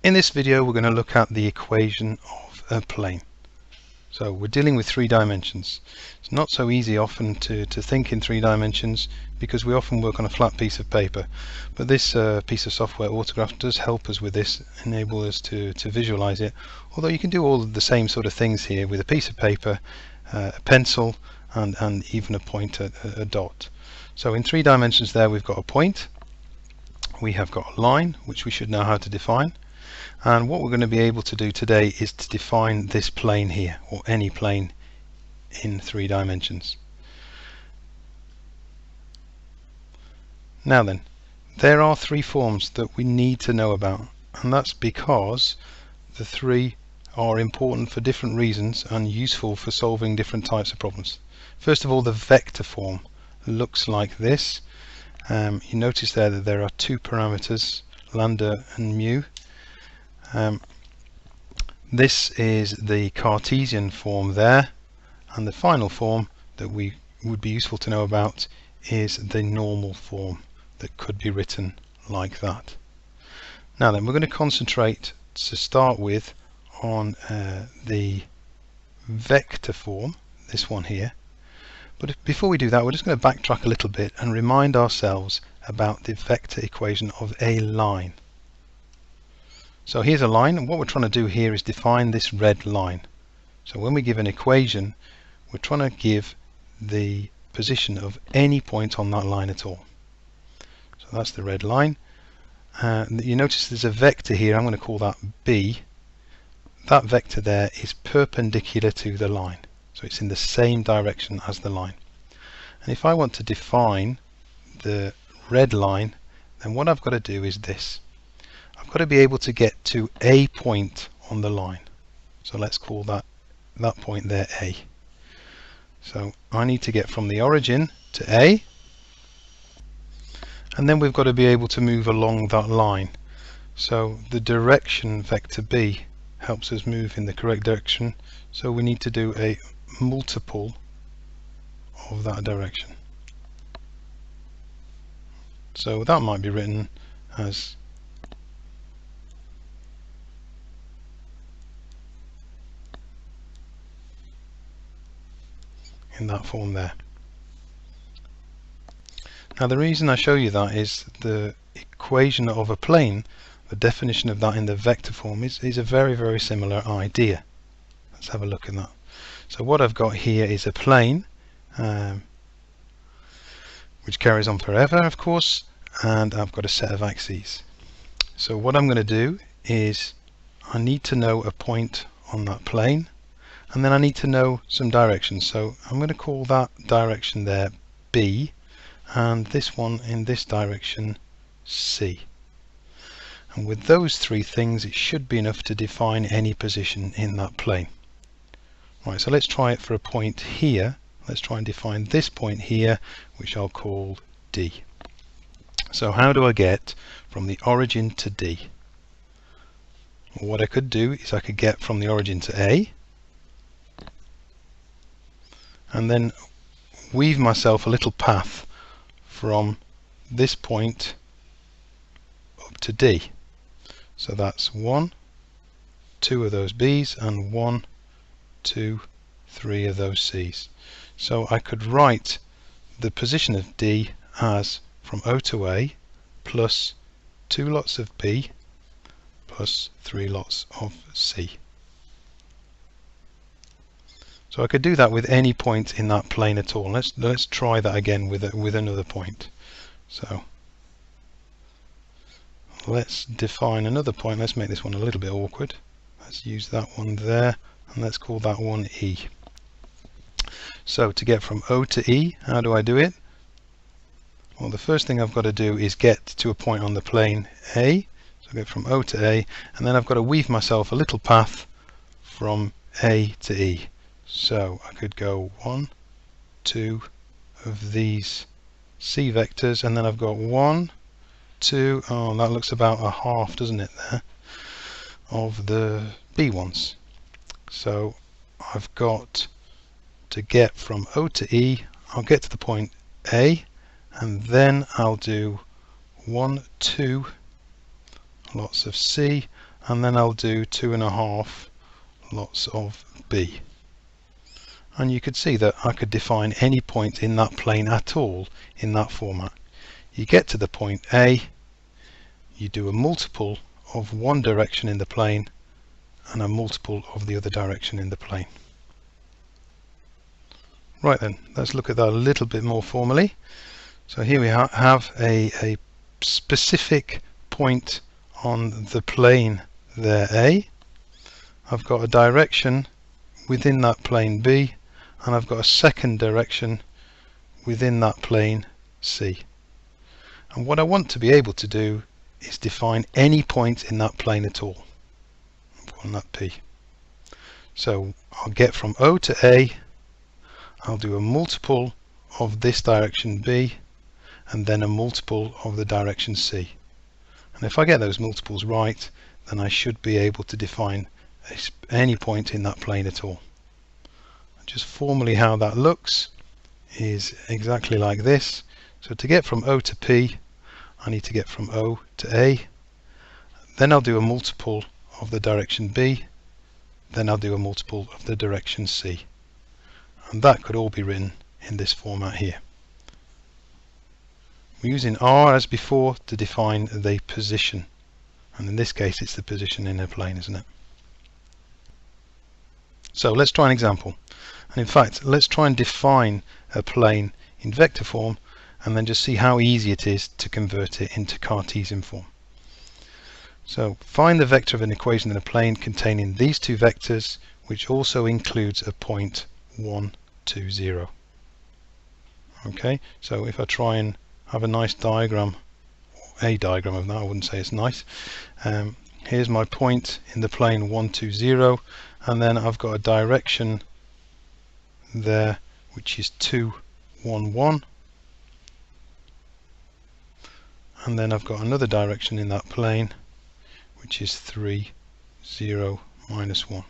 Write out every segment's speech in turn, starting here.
In this video we're going to look at the equation of a plane. So we're dealing with 3 dimensions. It's not so easy often to think in 3 dimensions because we often work on a flat piece of paper, but this piece of software, Autograph, does help us with this, enable us to visualize it, although you can do all of the same sort of things here with a piece of paper, a pencil and even a point, a dot. So in 3 dimensions there we've got a point, we have got a line which we should know how to define, and what we're going to be able to do today is to define this plane here, or any plane in 3 dimensions. Now then, there are 3 forms that we need to know about, and that's because the 3 are important for different reasons and useful for solving different types of problems. First of all, the vector form looks like this. You notice there that there are 2 parameters, lambda and mu. This is the Cartesian form there, and the final form that would be useful to know about is the normal form that could be written like that. Now then, we're going to concentrate to start with on the vector form, this one here. But before we do that, we're just going to backtrack a little bit and remind ourselves about the vector equation of a line. So here's a line, and what we're trying to do here is define this red line. So when we give an equation, we're trying to give the position of any point on that line at all. So that's the red line. You notice there's a vector here, I'm going to call that B. That vector there is perpendicular to the line, so it's in the same direction as the line. And if I want to define the red line, then what I've got to do is this. I've got to be able to get to a point on the line. So let's call that point there A. So I need to get from the origin to A, and then we've got to be able to move along that line. So the direction vector B helps us move in the correct direction, so we need to do a multiple of that direction. So that might be written as in that form there. Now the reason I show you that is the equation of a plane, the definition of that in the vector form is a very similar idea. Let's have a look at that. So what I've got here is a plane which carries on forever, of course, and I've got a set of axes. So what I'm going to do is I need to know a point on that plane, and then I need to know some directions. So I'm going to call that direction there B, and this one in this direction C. And with those 3 things, it should be enough to define any position in that plane. Right, so let's try it for a point here. Let's try and define this point here, which I'll call D. So how do I get from the origin to D? Well, what I could do is I could get from the origin to A, and then weave myself a little path from this point up to D. So that's 1, 2 of those B's, and 1, 2, 3 of those C's. So I could write the position of D as from O to A plus 2 lots of B plus 3 lots of C. So I could do that with any point in that plane at all. Let's try that again with another point. So let's define another point. Let's make this one a little bit awkward. Let's use that one there, and let's call that one E. So to get from O to E, how do I do it? Well, the first thing I've got to do is get to a point on the plane A. So I get from O to A, and then I've got to weave myself a little path from A to E. So I could go 1, 2 of these C vectors, and then I've got 1, 2, oh, that looks about a half, doesn't it, there, of the B ones. So I've got to get from O to E, I'll get to the point A, and then I'll do 1, 2 lots of C, and then I'll do 2.5 lots of b. And you could see that I could define any point in that plane at all in that format. You get to the point A, you do a multiple of one direction in the plane and a multiple of the other direction in the plane. Right then, let's look at that a little bit more formally. So here we have a specific point on the plane there A. I've got a direction within that plane B, and I've got a second direction within that plane C. And what I want to be able to do is define any point in that plane at all on that P. So I'll get from O to A, I'll do a multiple of this direction B, and then a multiple of the direction C. And if I get those multiples right, then I should be able to define any point in that plane at all. Just formally how that looks is exactly like this. So to get from O to P, I need to get from O to A, then I'll do a multiple of the direction B, then I'll do a multiple of the direction C. And that could all be written in this format here. We're using R as before to define the position, and in this case it's the position in a plane, isn't it? So let's try an example, and in fact let's try and define a plane in vector form and then just see how easy it is to convert it into Cartesian form. So find the vector of an equation in a plane containing these two vectors, which also includes a point 1, 2, 0. Okay, so if I try and have a nice diagram, a diagram of that, I wouldn't say it's nice. Here's my point in the plane 1, 2, 0, and then I've got a direction there which is 2, 1, 1, and then I've got another direction in that plane which is 3, 0, minus 1.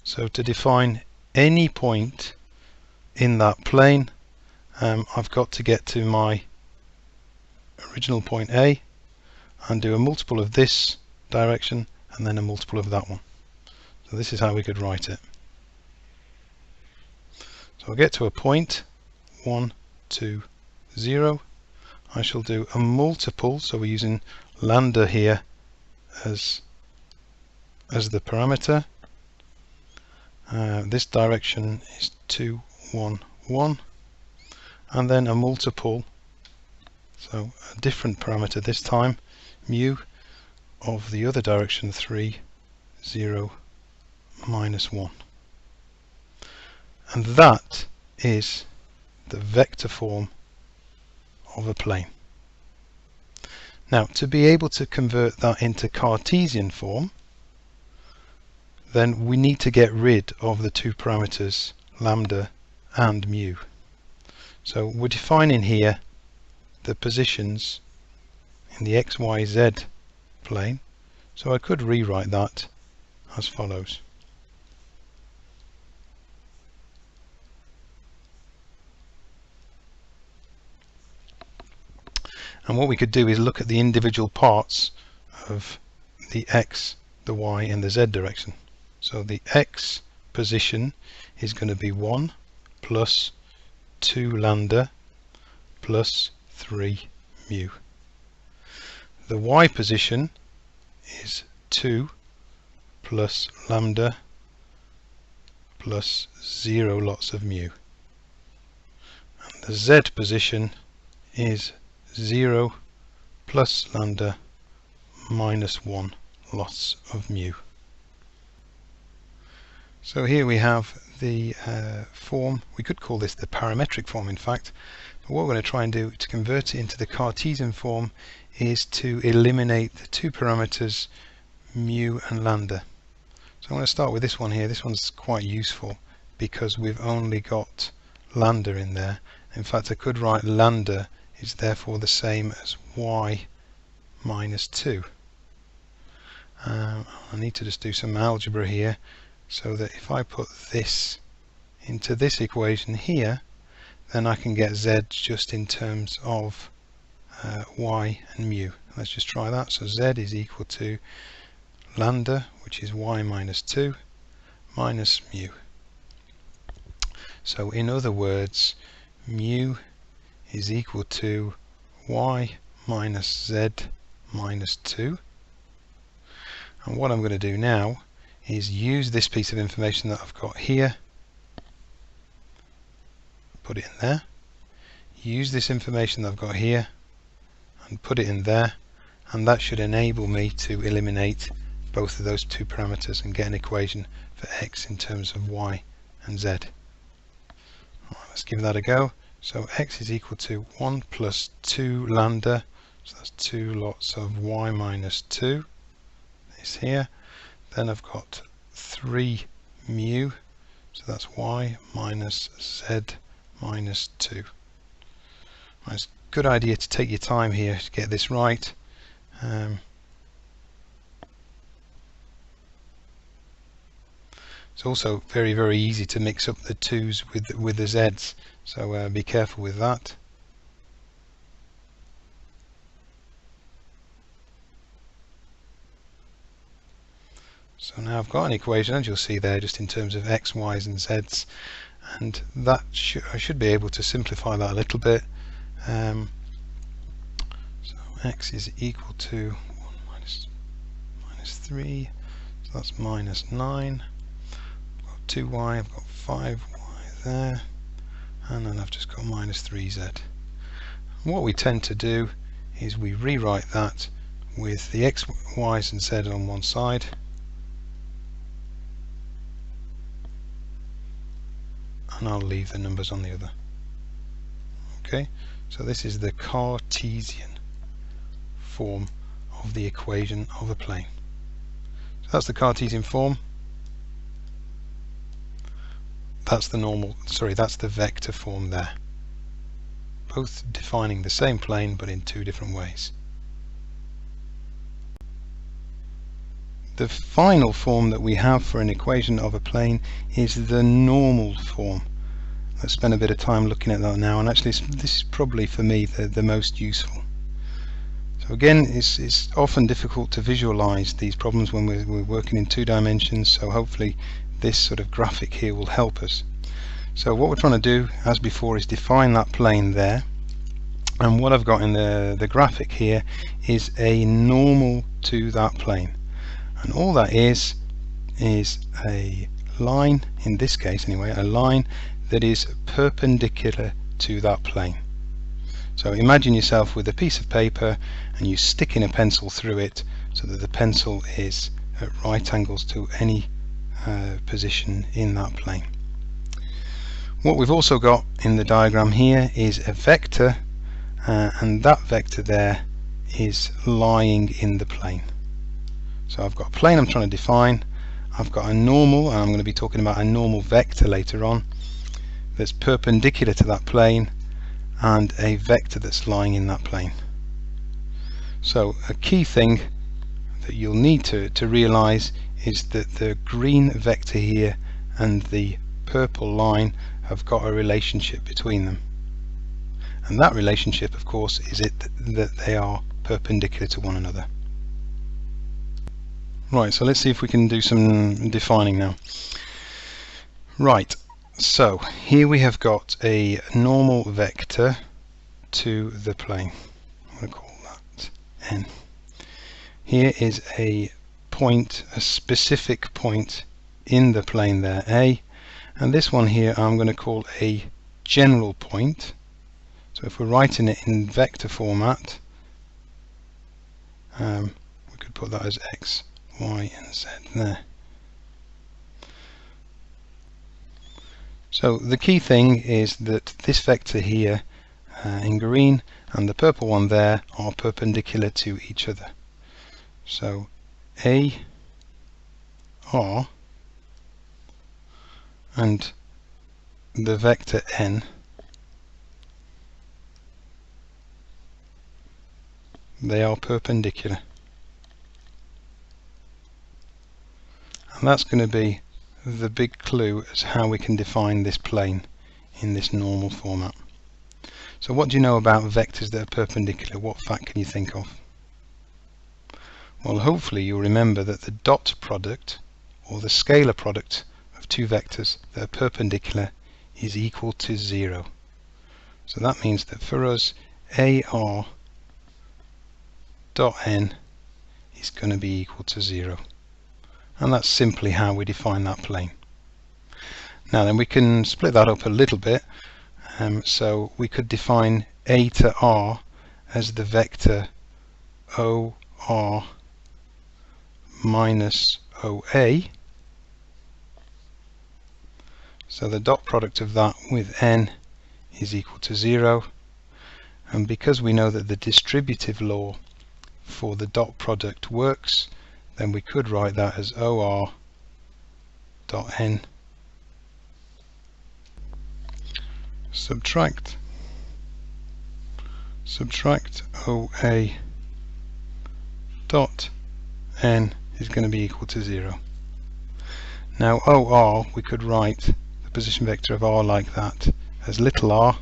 So to define any point in that plane, I've got to get to my original point A and do a multiple of this direction and then a multiple of that one. So this is how we could write it. So I'll get to a point 1, 2, 0. I shall do a multiple, so we're using lambda here as the parameter. This direction is 2, 1, 1, and then a multiple, so a different parameter this time, mu, of the other direction 3, 0, minus 1. And that is the vector form of a plane. Now, to be able to convert that into Cartesian form, then we need to get rid of the two parameters lambda and mu. So we're defining here the positions in the x, y, z plane. So I could rewrite that as follows. And what we could do is look at the individual parts of the x, the y, and the z direction. So the x position is going to be 1 plus 2 lambda plus 3 mu. The y position is 2 plus lambda plus 0 lots of mu. And the z position is 0 plus lambda minus 1 lots of mu. So here we have the form. We could call this the parametric form, in fact. But what we're going to try and do to convert it into the Cartesian form is to eliminate the two parameters mu and lambda. So I'm going to start with this one here. This one's quite useful because we've only got lambda in there. In fact, I could write lambda is therefore the same as y minus 2. I need to just do some algebra here, so that if I put this into this equation here, then I can get z just in terms of y and mu. Let's just try that. So z is equal to lambda, which is y minus 2, minus mu. So in other words, mu is equal to y minus z minus 2. And what I'm going to do now is use this piece of information that I've got here, put it in there, use this information that I've got here and put it in there, and that should enable me to eliminate both of those two parameters and get an equation for x in terms of y and z. Right, let's give that a go. So x is equal to 1 plus 2 lambda, so that's 2 lots of y minus 2, this here. Then I've got 3 mu, so that's y minus z minus 2. Well, it's a good idea to take your time here to get this right. It's also very, very easy to mix up the 2's with the z's, so be careful with that. So now I've got an equation, as you'll see there, just in terms of x, y's and z's, and that I should be able to simplify that a little bit. So x is equal to 1 minus 3, so that's minus 9. I've got 2y, I've got 5y there, and then I've just got minus 3z. And what we tend to do is we rewrite that with the x, y's and z on one side, and I'll leave the numbers on the other. Okay, so this is the Cartesian form of the equation of a plane. So that's the Cartesian form. That's the vector form there. Both defining the same plane but in two different ways. The final form that we have for an equation of a plane is the normal form. Let's spend a bit of time looking at that now, and actually this is probably for me the most useful. So again, it's often difficult to visualize these problems when we're working in 2 dimensions, so hopefully this sort of graphic here will help us. So what we're trying to do, as before, is define that plane there, and what I've got in the graphic here is a normal to that plane. And all that is a line, in this case anyway, a line that is perpendicular to that plane. So imagine yourself with a piece of paper and you stick in a pencil through it so that the pencil is at right angles to any position in that plane. What we've also got in the diagram here is a vector, and that vector there is lying in the plane. So I've got a plane I'm trying to define, I've got a normal, and I'm going to be talking about a normal vector later on, that's perpendicular to that plane, and a vector that's lying in that plane. So a key thing that you'll need to realize is that the green vector here and the purple line have got a relationship between them. And that relationship, of course, is that they are perpendicular to one another. Right, so let's see if we can do some defining now. Right, so here we have got a normal vector to the plane. I'm going to call that n. Here is a point, a specific point in the plane there, A, and this one here I'm going to call a general point. So if we're writing it in vector format, we could put that as x, y and z there. So the key thing is that this vector here in green and the purple one there are perpendicular to each other. So A, R, and the vector n they are perpendicular. And that's going to be the big clue as how we can define this plane in this normal format. So what do you know about vectors that are perpendicular? What fact can you think of? Well, hopefully you'll remember that the dot product, or the scalar product of two vectors that are perpendicular, is equal to 0. So that means that for us, AR dot n is going to be equal to 0. And that's simply how we define that plane. Now then, we can split that up a little bit. So we could define A to R as the vector OR minus OA. So the dot product of that with n is equal to 0. And because we know that the distributive law for the dot product works, then we could write that as OR dot n subtract OA dot n is going to be equal to 0. Now OR, we could write the position vector of R like that as little r,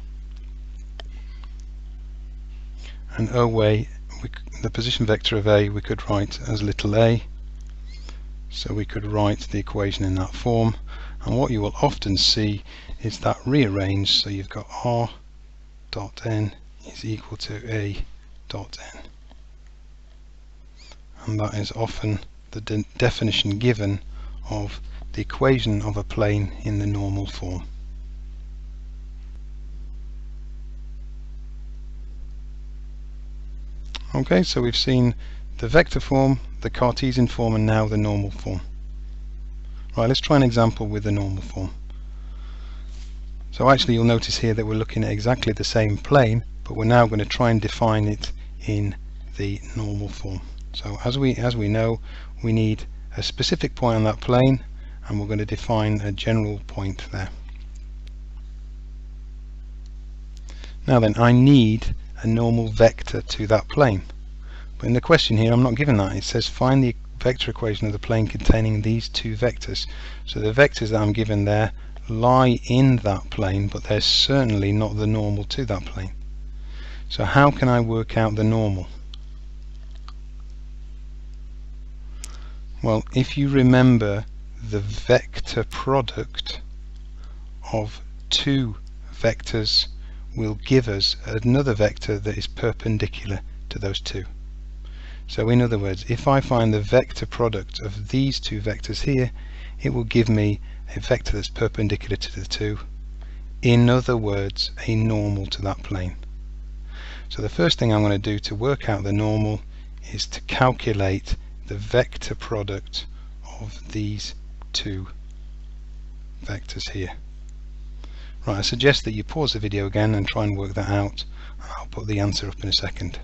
and OA, the position vector of A, we could write as little a. So we could write the equation in that form, and what you will often see is that rearranged, so you've got R dot n is equal to A dot n, and that is often the definition given of the equation of a plane in the normal form. Okay, so we've seen the vector form, the Cartesian form, and now the normal form. Right, let's try an example with the normal form. So actually you'll notice here that we're looking at exactly the same plane, but we're now going to try and define it in the normal form. So as we know, we need a specific point on that plane, and we're going to define a general point there. Now then, I need a normal vector to that plane, but in the question here I'm not given that. It says find the vector equation of the plane containing these two vectors. So the vectors that I'm given there lie in that plane, but they're certainly not the normal to that plane. So how can I work out the normal? Well, if you remember, the vector product of two vectors will give us another vector that is perpendicular to those two. So in other words, if I find the vector product of these two vectors here, it will give me a vector that's perpendicular to the two. In other words, a normal to that plane. So the first thing I'm going to do to work out the normal is to calculate the vector product of these two vectors here. Right, I suggest that you pause the video again and try and work that out. I'll put the answer up in a second.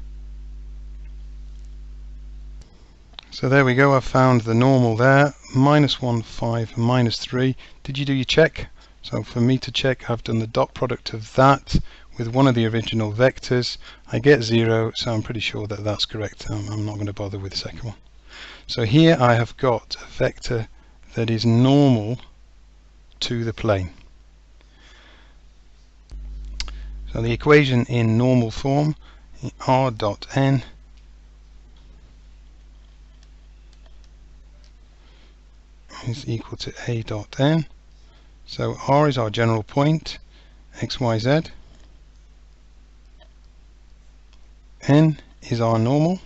So there we go, I've found the normal there, -1, 5, -3. Did you do your check? So for me to check, I've done the dot product of that with one of the original vectors. I get 0, so I'm pretty sure that that's correct. I'm not going to bother with the second one. So here I have got a vector that is normal to the plane. So the equation in normal form, R dot n is equal to A dot n. So R is our general point, x, y, z. N is our normal,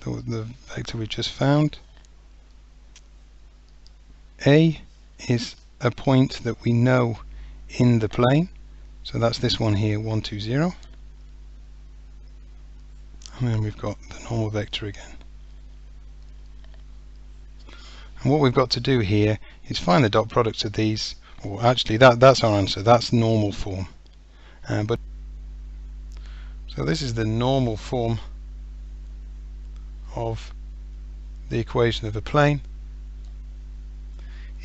the vector we just found. A is a point that we know in the plane. So that's this one here, 1, 2, 0. And then we've got the normal vector again. And what we've got to do here is find the dot products of these, or actually that's our answer, that's normal form. So this is the normal form of the equation of a plane.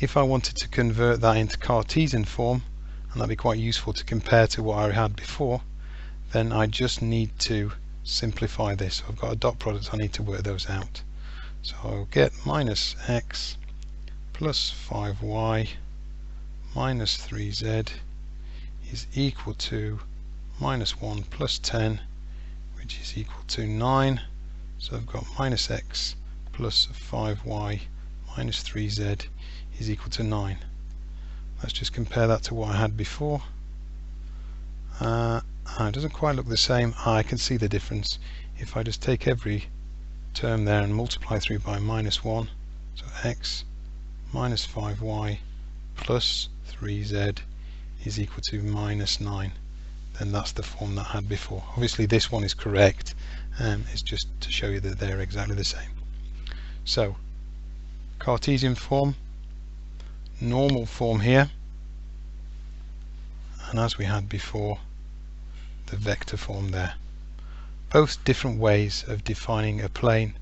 If I wanted to convert that into Cartesian form, and that'd be quite useful to compare to what I had before, then I just need to simplify this. So I've got a dot product, I need to work those out. So I'll get -x plus 5y minus 3z is equal to -1 plus 10, which is equal to 9. So I've got -x plus 5y minus 3z is equal to 9. Let's just compare that to what I had before. It doesn't quite look the same. I can see the difference. If I just take every term there and multiply through by minus 1, so x minus 5y plus 3z is equal to minus 9, then that's the form that I had before. Obviously this one is correct, it's just to show you that they're exactly the same. So Cartesian form, normal form here, and as we had before, the vector form there. Both different ways of defining a plane,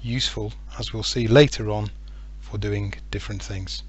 useful, as we'll see later on, for doing different things.